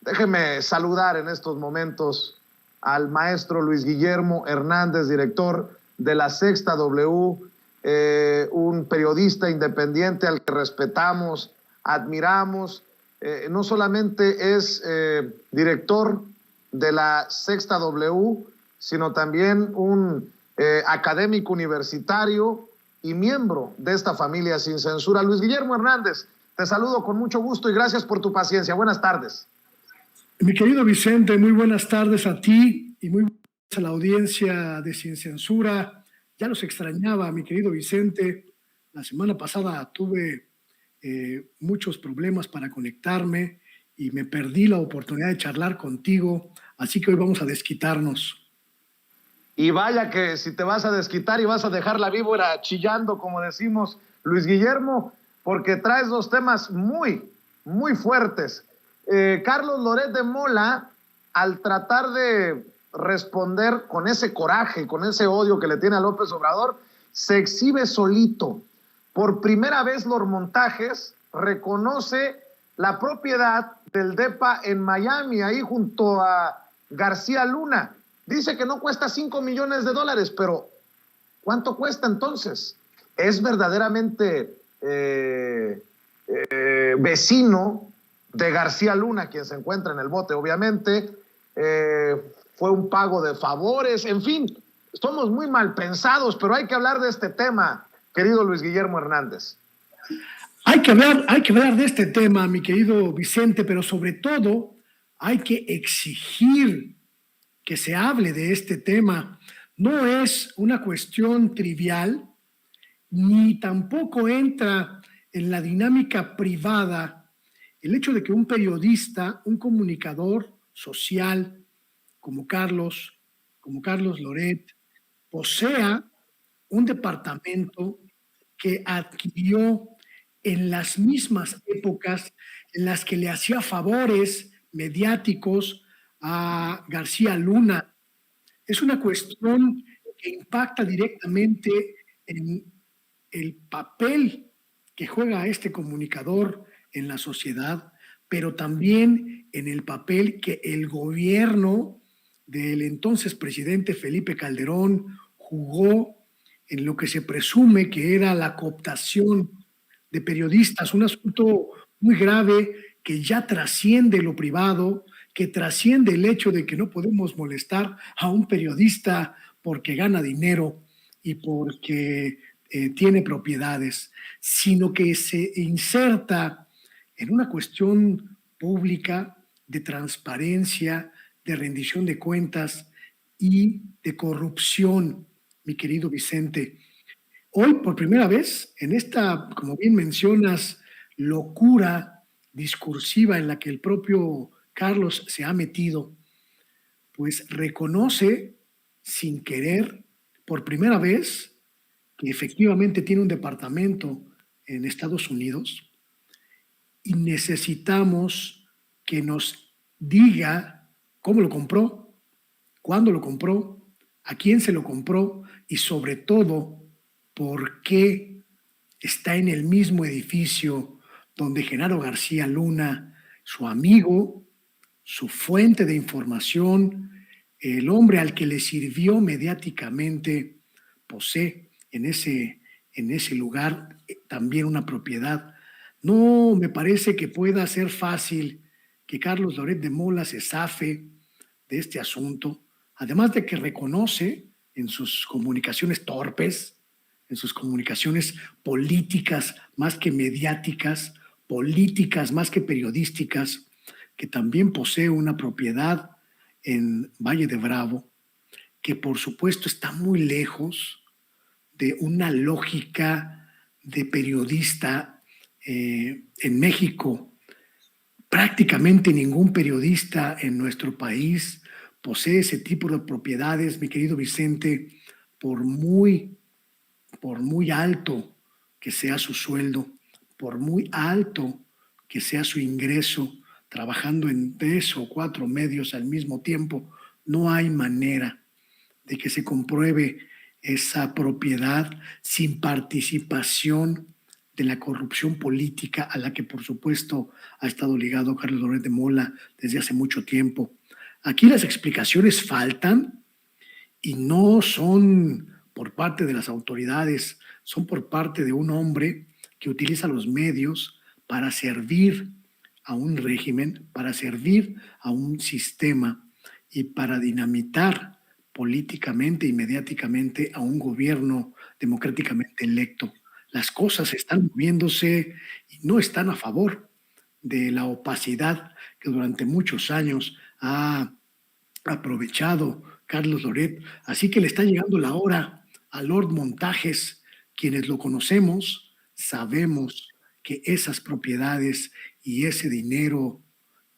Déjeme saludar en estos momentos al maestro Luis Guillermo Hernández, director de La Sexta W, un periodista independiente al que respetamos, admiramos. No solamente es director de La Sexta W, sino también un académico universitario y miembro de esta familia sin censura. Luis Guillermo Hernández, te saludo con mucho gusto y gracias por tu paciencia. Buenas tardes. Mi querido Vicente, muy buenas tardes a ti y muy buenas a la audiencia de Sin Censura. Ya los extrañaba, mi querido Vicente. La semana pasada tuve muchos problemas para conectarme y me perdí la oportunidad de charlar contigo, así que hoy vamos a desquitarnos. Y vaya que si te vas a desquitar y vas a dejar la víbora chillando, como decimos, Luis Guillermo, porque traes dos temas muy, muy fuertes. Carlos Loret de Mola, al tratar de responder con ese coraje, con ese odio que le tiene a López Obrador, se exhibe solito. Por primera vez los montajes reconoce la propiedad del DEPA en Miami, ahí junto a García Luna. Dice que no cuesta $5 millones, pero ¿cuánto cuesta entonces? ¿Es verdaderamente vecino de García Luna, quien se encuentra en el bote, obviamente? Fue un pago de favores, en fin, somos muy mal pensados, pero hay que hablar de este tema, querido Luis Guillermo Hernández. Hay que hablar de este tema, mi querido Vicente, pero sobre todo hay que exigir que se hable de este tema. No es una cuestión trivial, ni tampoco entra en la dinámica privada el hecho de que un periodista, un comunicador social como Carlos Loret, posea un departamento que adquirió en las mismas épocas en las que le hacía favores mediáticos a García Luna. Es una cuestión que impacta directamente en el papel que juega este comunicador en la sociedad, pero también en el papel que el gobierno del entonces presidente Felipe Calderón jugó en lo que se presume que era la cooptación de periodistas, un asunto muy grave que ya trasciende lo privado, que trasciende el hecho de que no podemos molestar a un periodista porque gana dinero y porque tiene propiedades, sino que se inserta en una cuestión pública de transparencia, de rendición de cuentas y de corrupción, mi querido Vicente. Hoy, por primera vez, en esta, como bien mencionas, locura discursiva en la que el propio Carlos se ha metido, pues reconoce sin querer, por primera vez, que efectivamente tiene un departamento en Estados Unidos y necesitamos que nos diga cómo lo compró, cuándo lo compró, a quién se lo compró y sobre todo por qué está en el mismo edificio donde Genaro García Luna, su amigo, su fuente de información, el hombre al que le sirvió mediáticamente, posee en ese lugar también una propiedad. No me parece que pueda ser fácil que Carlos Loret de Mola se zafe de este asunto, además de que reconoce en sus comunicaciones torpes, en sus comunicaciones políticas más que mediáticas, políticas más que periodísticas, que también posee una propiedad en Valle de Bravo, que por supuesto está muy lejos de una lógica de periodista en México. Prácticamente ningún periodista en nuestro país posee ese tipo de propiedades, mi querido Vicente, por muy alto que sea su sueldo, por muy alto que sea su ingreso, trabajando en 3 o 4 medios al mismo tiempo, no hay manera de que se compruebe esa propiedad sin participación de la corrupción política a la que por supuesto ha estado ligado Carlos Loret de Mola desde hace mucho tiempo. Aquí las explicaciones faltan y no son por parte de las autoridades, son por parte de un hombre que utiliza los medios para servir a un régimen, para servir a un sistema y para dinamitar políticamente y mediáticamente a un gobierno democráticamente electo. Las cosas están moviéndose y no están a favor de la opacidad que durante muchos años ha aprovechado Carlos Loret. Así que le está llegando la hora a Lord Montajes. Quienes lo conocemos sabemos que esas propiedades y ese dinero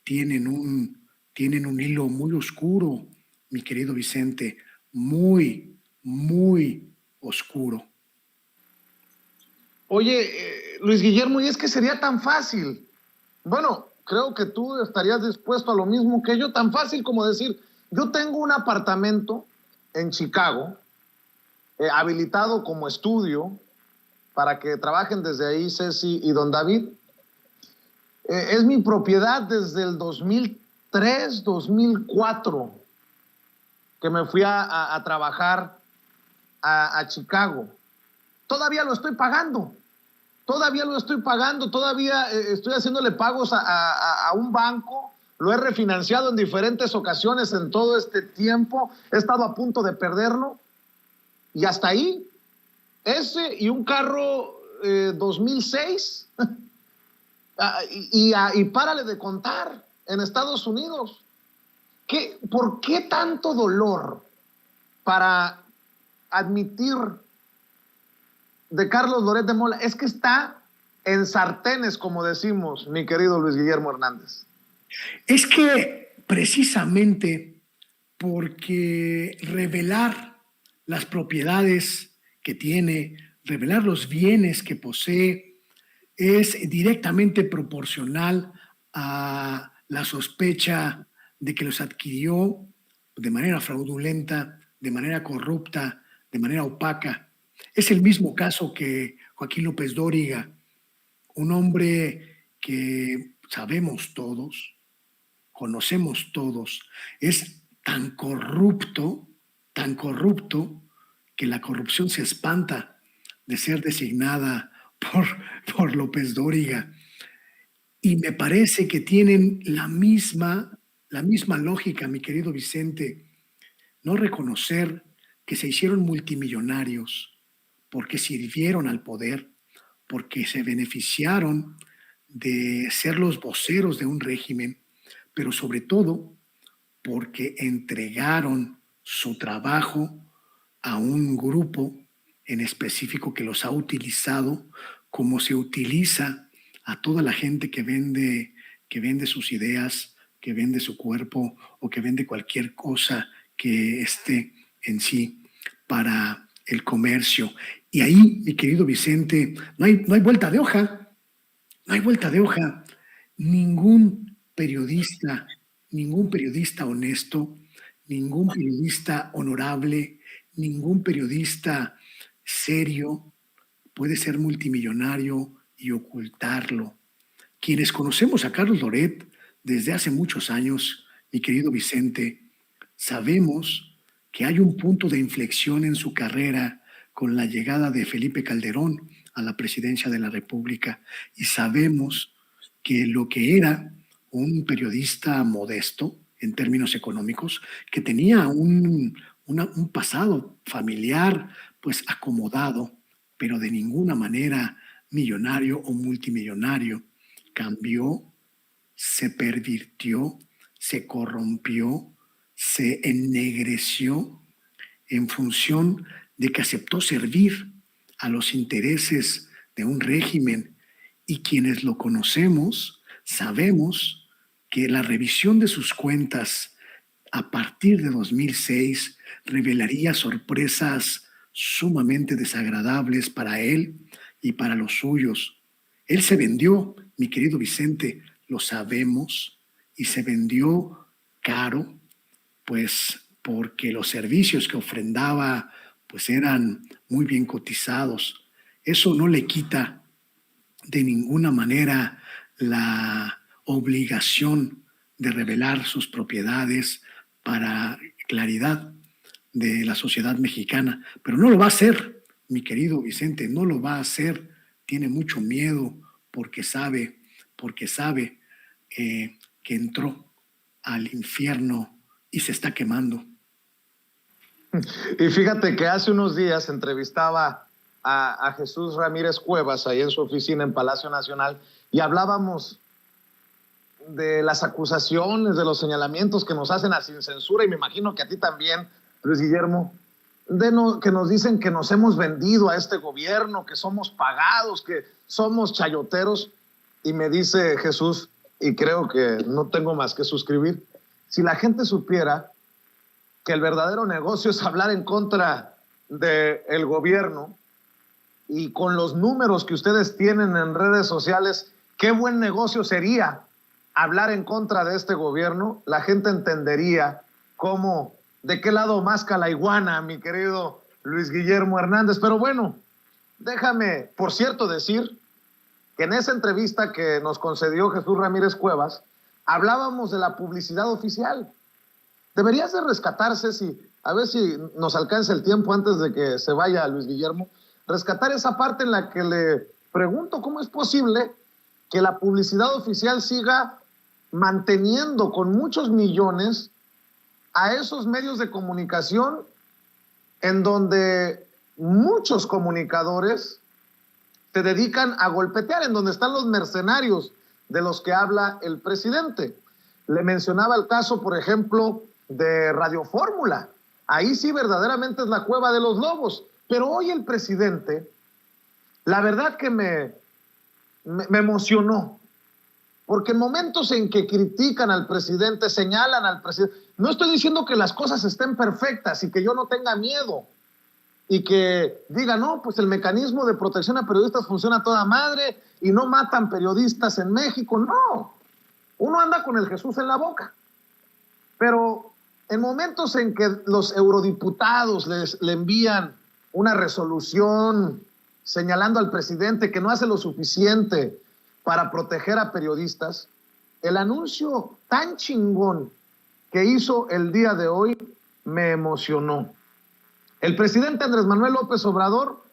tienen un hilo muy oscuro, mi querido Vicente, muy, muy oscuro. Oye, Luis Guillermo, y es que sería tan fácil. Bueno, creo que tú estarías dispuesto a lo mismo que yo, tan fácil como decir, yo tengo un apartamento en Chicago, habilitado como estudio, para que trabajen desde ahí Ceci y don David. Es mi propiedad desde el 2003, 2004, que me fui a trabajar a Chicago. Todavía lo estoy pagando. Todavía estoy haciéndole pagos a un banco, lo he refinanciado en diferentes ocasiones en todo este tiempo, he estado a punto de perderlo, y hasta ahí, ese y un carro 2006, y párale de contar en Estados Unidos. ¿Por qué tanto dolor para admitir de Carlos Loret de Mola? Es que está en sartenes, como decimos, mi querido Luis Guillermo Hernández. Es que precisamente porque revelar las propiedades que tiene, revelar los bienes que posee, es directamente proporcional a la sospecha de que los adquirió de manera fraudulenta, de manera corrupta, de manera opaca. Es el mismo caso que Joaquín López Dóriga, un hombre que sabemos todos, conocemos todos, es tan corrupto, que la corrupción se espanta de ser designada por López Dóriga. Y me parece que tienen la misma lógica, mi querido Vicente, no reconocer que se hicieron multimillonarios porque sirvieron al poder, porque se beneficiaron de ser los voceros de un régimen, pero sobre todo porque entregaron su trabajo a un grupo en específico que los ha utilizado como se utiliza a toda la gente que vende sus ideas, que vende su cuerpo o que vende cualquier cosa que esté en sí para el comercio. Y ahí, mi querido Vicente, no hay vuelta de hoja, no hay vuelta de hoja. Ningún periodista honesto, ningún periodista honorable, ningún periodista serio puede ser multimillonario y ocultarlo. Quienes conocemos a Carlos Loret desde hace muchos años, mi querido Vicente, sabemos que hay un punto de inflexión en su carrera con la llegada de Felipe Calderón a la presidencia de la República, y sabemos que lo que era un periodista modesto en términos económicos, que tenía un pasado familiar pues acomodado, pero de ninguna manera millonario o multimillonario, cambió, se pervirtió, se corrompió, se ennegreció en función de que aceptó servir a los intereses de un régimen, y quienes lo conocemos sabemos que la revisión de sus cuentas a partir de 2006 revelaría sorpresas sumamente desagradables para él y para los suyos. Él se vendió, mi querido Vicente, lo sabemos, y se vendió caro, pues porque los servicios que ofrendaba pues eran muy bien cotizados. Eso no le quita de ninguna manera la obligación de revelar sus propiedades para claridad de la sociedad mexicana, pero no lo va a hacer, mi querido Vicente, no lo va a hacer. Tiene mucho miedo porque sabe que entró al infierno y se está quemando. Y fíjate que hace unos días entrevistaba a Jesús Ramírez Cuevas ahí en su oficina en Palacio Nacional y hablábamos de las acusaciones, de los señalamientos que nos hacen a Sin Censura, y me imagino que a ti también, Luis Guillermo, que nos dicen que nos hemos vendido a este gobierno, que somos pagados, que somos chayoteros. Y me dice Jesús, y creo que no tengo más que suscribir, si la gente supiera que el verdadero negocio es hablar en contra del gobierno, y con los números que ustedes tienen en redes sociales, qué buen negocio sería hablar en contra de este gobierno, la gente entendería cómo, de qué lado masca la iguana, mi querido Luis Guillermo Hernández. Pero bueno, déjame, por cierto, decir que en esa entrevista que nos concedió Jesús Ramírez Cuevas, hablábamos de la publicidad oficial. Deberías de rescatarse, a ver si nos alcanza el tiempo antes de que se vaya Luis Guillermo, rescatar esa parte en la que le pregunto cómo es posible que la publicidad oficial siga manteniendo con muchos millones a esos medios de comunicación en donde muchos comunicadores se dedican a golpetear, en donde están los mercenarios de los que habla el presidente. Le mencionaba el caso, por ejemplo, de Radio Fórmula. Ahí sí verdaderamente es la cueva de los lobos. Pero hoy el presidente, la verdad que me emocionó, porque en momentos en que critican al presidente, señalan al presidente, no estoy diciendo que las cosas estén perfectas y que yo no tenga miedo y que diga, no, pues el mecanismo de protección a periodistas funciona a toda madre y no matan periodistas en México. No, uno anda con el Jesús en la boca. Pero en momentos en que los eurodiputados le envían una resolución señalando al presidente que no hace lo suficiente para proteger a periodistas, el anuncio tan chingón que hizo el día de hoy me emocionó. El presidente Andrés Manuel López Obrador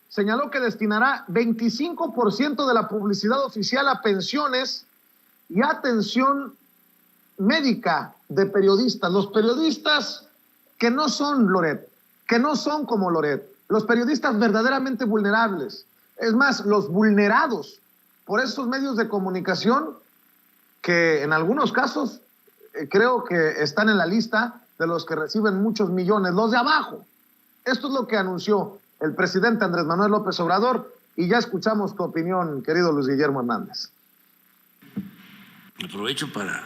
señaló que destinará 25% de la publicidad oficial a pensiones y atención médica de periodistas. Los periodistas que no son Loret, que no son como Loret, los periodistas verdaderamente vulnerables, es más, los vulnerados por estos medios de comunicación que en algunos casos creo que están en la lista de los que reciben muchos millones, los de abajo. Esto es lo que anunció el presidente Andrés Manuel López Obrador y ya escuchamos tu opinión, querido Luis Guillermo Hernández. Aprovecho para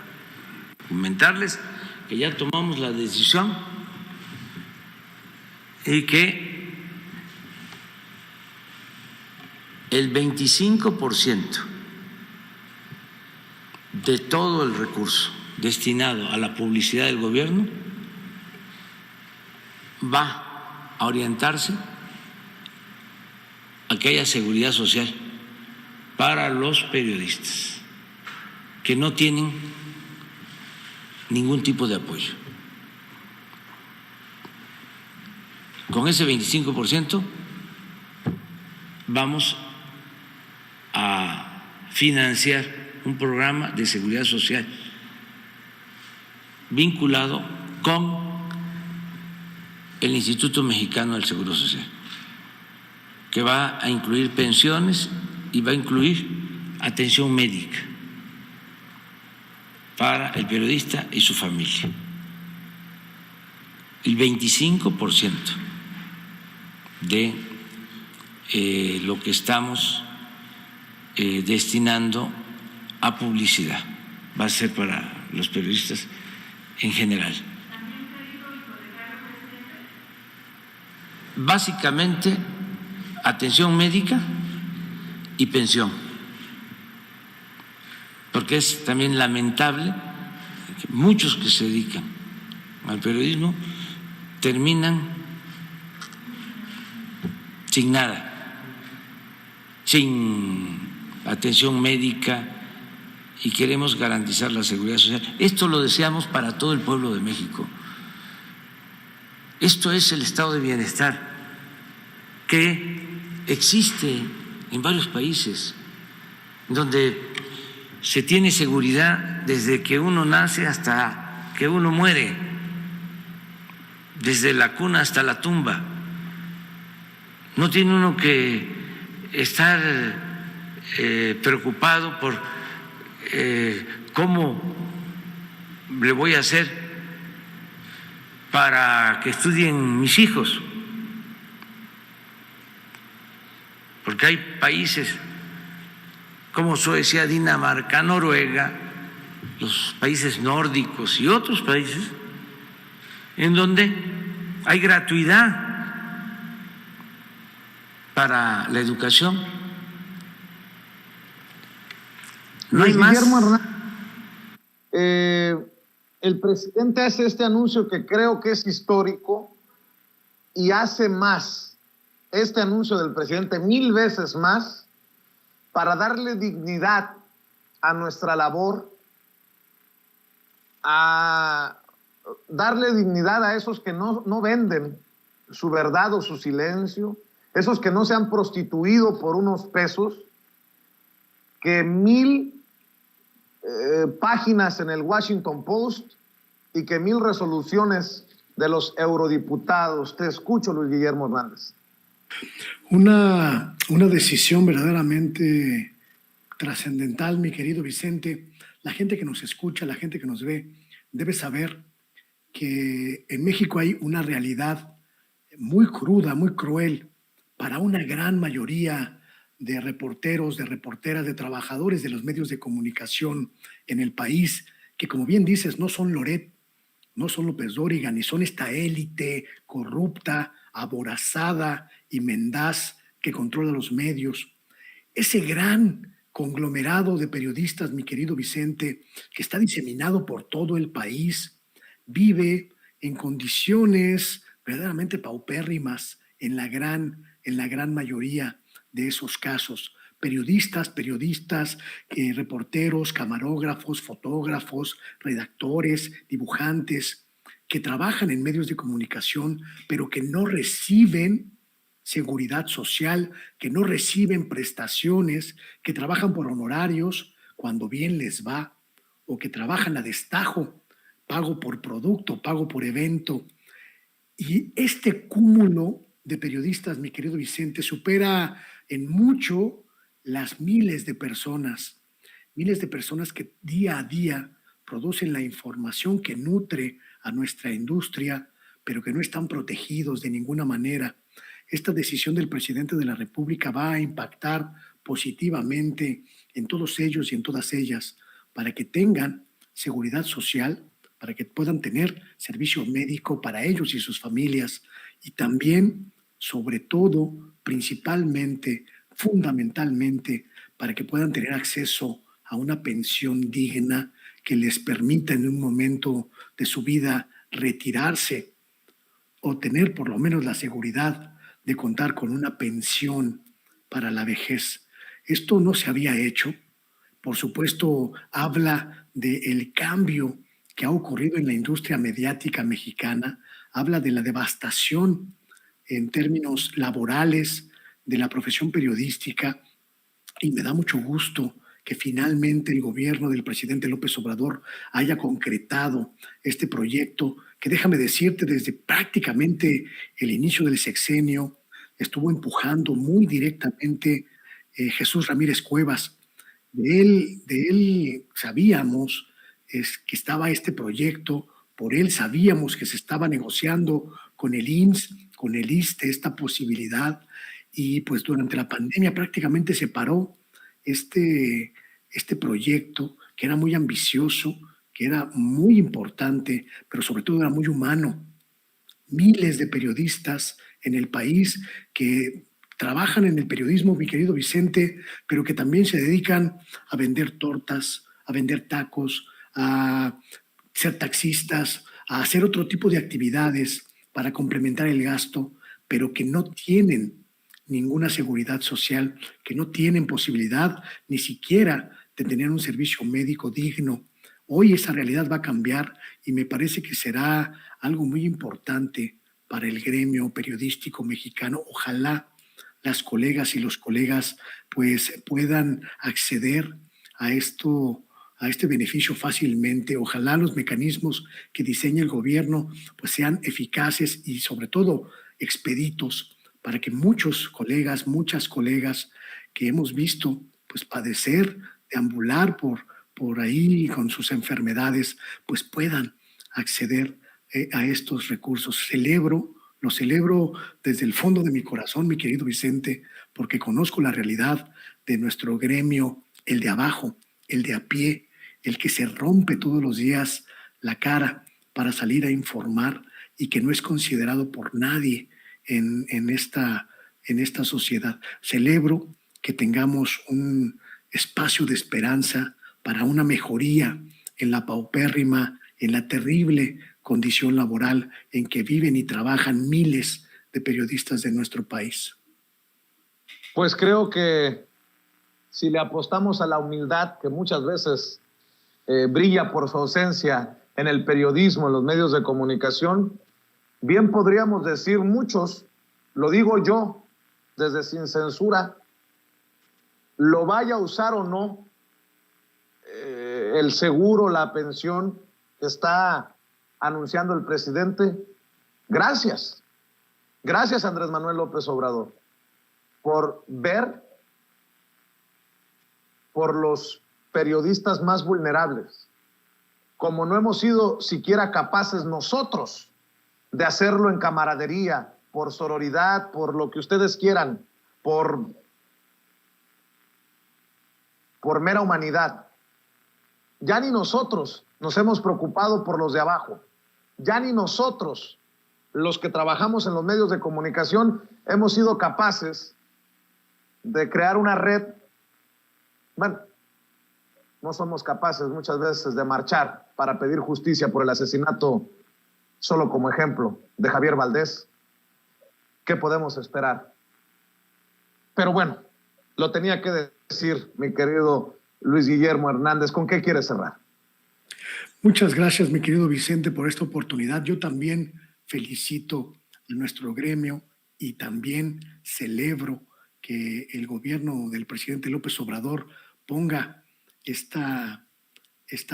comentarles que ya tomamos la decisión y que el 25% de todo el recurso destinado a la publicidad del gobierno va a orientarse a que haya seguridad social para los periodistas que no tienen ningún tipo de apoyo. Con ese 25% vamos a financiar un programa de seguridad social vinculado con el Instituto Mexicano del Seguro Social, que va a incluir pensiones y va a incluir atención médica para el periodista y su familia. El 25% de lo que estamos destinando a publicidad va a ser para los periodistas en general. Básicamente, atención médica y pensión, porque es también lamentable que muchos que se dedican al periodismo terminan sin nada, sin atención médica y queremos garantizar la seguridad social. Esto lo deseamos para todo el pueblo de México. Esto es el estado de bienestar que existe en varios países, donde se tiene seguridad desde que uno nace hasta que uno muere, desde la cuna hasta la tumba. No tiene uno que estar preocupado por cómo le voy a hacer para que estudien mis hijos, porque hay países como Suecia, Dinamarca, Noruega, los países nórdicos y otros países en donde hay gratuidad para la educación. No hay más. Guillermo Hernández, el presidente hace este anuncio que creo que es histórico y hace más, este anuncio del presidente 1000 veces más, para darle dignidad a nuestra labor, a darle dignidad a esos que no venden su verdad o su silencio, esos que no se han prostituido por unos pesos, que 1000 páginas en el Washington Post y que 1000 resoluciones de los eurodiputados. Te escucho, Luis Guillermo Hernández. Una decisión verdaderamente trascendental, mi querido Vicente. La gente que nos escucha, la gente que nos ve, debe saber que en México hay una realidad muy cruda, muy cruel para una gran mayoría de reporteros, de reporteras, de trabajadores de los medios de comunicación en el país, que como bien dices, no son Loret, no son López Dóriga, ni son esta élite corrupta, aborazada y mendaz que controla los medios. Ese gran conglomerado de periodistas, mi querido Vicente, que está diseminado por todo el país, vive en condiciones verdaderamente paupérrimas en la gran mayoría de esos casos. Periodistas, reporteros, camarógrafos, fotógrafos, redactores, dibujantes, que trabajan en medios de comunicación, pero que no reciben seguridad social, que no reciben prestaciones, que trabajan por honorarios cuando bien les va, o que trabajan a destajo, pago por producto, pago por evento. Y este cúmulo de periodistas, mi querido Vicente, supera en mucho las miles de personas que día a día producen la información que nutre a nuestra industria, pero que no están protegidos de ninguna manera. Esta decisión del presidente de la República va a impactar positivamente en todos ellos y en todas ellas, para que tengan seguridad social, para que puedan tener servicio médico para ellos y sus familias, y también, sobre todo, principalmente, fundamentalmente, para que puedan tener acceso a una pensión digna que les permita en un momento de su vida retirarse o tener por lo menos la seguridad de contar con una pensión para la vejez. Esto no se había hecho. Por supuesto, habla del cambio que ha ocurrido en la industria mediática mexicana, habla de la devastación en términos laborales de la profesión periodística, y me da mucho gusto que finalmente el gobierno del presidente López Obrador haya concretado este proyecto que, déjame decirte, desde prácticamente el inicio del sexenio estuvo empujando muy directamente Jesús Ramírez Cuevas. De él sabíamos que estaba este proyecto, por él sabíamos que se estaba negociando con el IMSS, con el ISSSTE, esta posibilidad, y pues durante la pandemia prácticamente se paró este proyecto, que era muy ambicioso, que era muy importante, pero sobre todo era muy humano. Miles de periodistas en el país que trabajan en el periodismo, mi querido Vicente, pero que también se dedican a vender tortas, a vender tacos, a ser taxistas, a hacer otro tipo de actividades para complementar el gasto, pero que no tienen ninguna seguridad social, que no tienen posibilidad ni siquiera de tener un servicio médico digno. Hoy esa realidad va a cambiar y me parece que será algo muy importante para el gremio periodístico mexicano. Ojalá las colegas y los colegas pues puedan acceder a esto, a este beneficio fácilmente. Ojalá los mecanismos que diseña el gobierno pues sean eficaces y sobre todo expeditos para que muchos colegas, muchas colegas que hemos visto pues padecer, deambular por ahí con sus enfermedades, pues puedan acceder a estos recursos. Lo celebro desde el fondo de mi corazón, mi querido Vicente, porque conozco la realidad de nuestro gremio, el de abajo, el de a pie, el que se rompe todos los días la cara para salir a informar y que no es considerado por nadie en esta sociedad. Celebro que tengamos un espacio de esperanza para una mejoría en la paupérrima, en la terrible condición laboral en que viven y trabajan miles de periodistas de nuestro país. Pues creo que si le apostamos a la humildad, que muchas veces brilla por su ausencia en el periodismo, en los medios de comunicación, bien podríamos decir muchos, lo digo yo, desde Sin Censura, lo vaya a usar o no, el seguro, la pensión que está anunciando el presidente. Gracias Andrés Manuel López Obrador, por ver por los periodistas más vulnerables, como no hemos sido siquiera capaces nosotros de hacerlo en camaradería, por sororidad, por lo que ustedes quieran, por mera humanidad. Ya ni nosotros nos hemos preocupado por los de abajo. Ya ni nosotros, los que trabajamos en los medios de comunicación, hemos sido capaces de crear una red. Bueno, no somos capaces muchas veces de marchar para pedir justicia por el asesinato, solo como ejemplo, de Javier Valdés. ¿Qué podemos esperar? Pero bueno, lo tenía que decir mi querido Luis Guillermo Hernández. ¿Con qué quieres cerrar? Muchas gracias, mi querido Vicente, por esta oportunidad. Yo también felicito a nuestro gremio y también celebro que el gobierno del presidente López Obrador ponga esta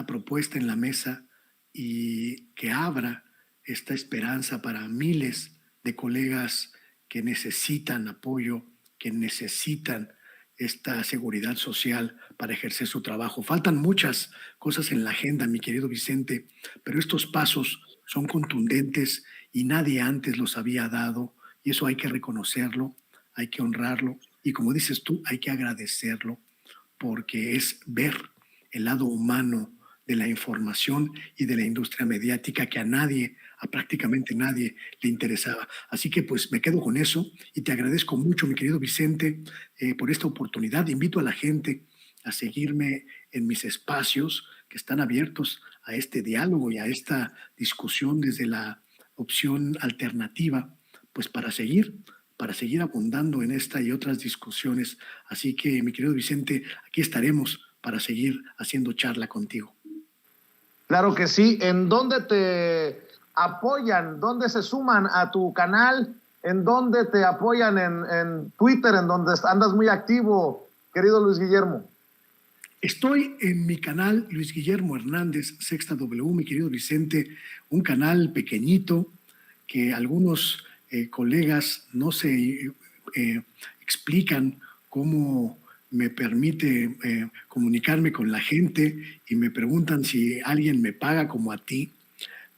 propuesta en la mesa y que abra esta esperanza para miles de colegas que necesitan apoyo, que necesitan esta seguridad social para ejercer su trabajo. Faltan muchas cosas en la agenda, mi querido Vicente, pero estos pasos son contundentes y nadie antes los había dado, y eso hay que reconocerlo, hay que honrarlo, y como dices tú, hay que agradecerlo, porque es ver el lado humano de la información y de la industria mediática que a prácticamente nadie le interesaba. Así que pues me quedo con eso y te agradezco mucho, mi querido Vicente, por esta oportunidad. Invito a la gente a seguirme en mis espacios que están abiertos a este diálogo y a esta discusión desde la opción alternativa, pues para seguir abundando en esta y otras discusiones. Así que, mi querido Vicente, aquí estaremos para seguir haciendo charla contigo. Claro que sí. ¿En dónde te apoyan? ¿Dónde se suman a tu canal? ¿En dónde te apoyan? En Twitter, en donde andas muy activo, querido Luis Guillermo. Estoy en mi canal Luis Guillermo Hernández, Sexta W, mi querido Vicente, un canal pequeñito que algunos colegas no se explican cómo me permite comunicarme con la gente y me preguntan si alguien me paga como a ti.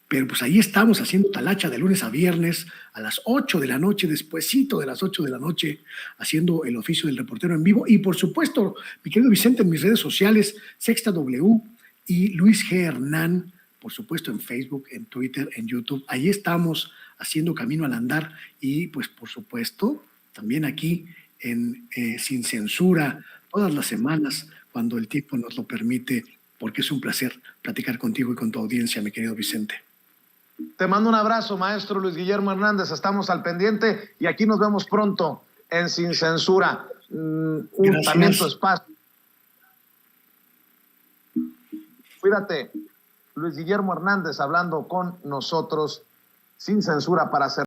Pero pues ahí estamos haciendo talacha de lunes a viernes a las 8 de la noche, despuesito de las 8 de la noche, haciendo el oficio del reportero en vivo. Y por supuesto, mi querido Vicente, en mis redes sociales, Sexta W y Luis G. Hernán, por supuesto en Facebook, en Twitter, en YouTube. Ahí estamos haciendo camino al andar y pues por supuesto también aquí en Sin Censura, todas las semanas, cuando el tiempo nos lo permite, porque es un placer platicar contigo y con tu audiencia, mi querido Vicente. Te mando un abrazo, maestro Luis Guillermo Hernández. Estamos al pendiente y aquí nos vemos pronto en Sin Censura. Gracias. También tu espacio. Cuídate. Luis Guillermo Hernández hablando con nosotros sin censura para hacer.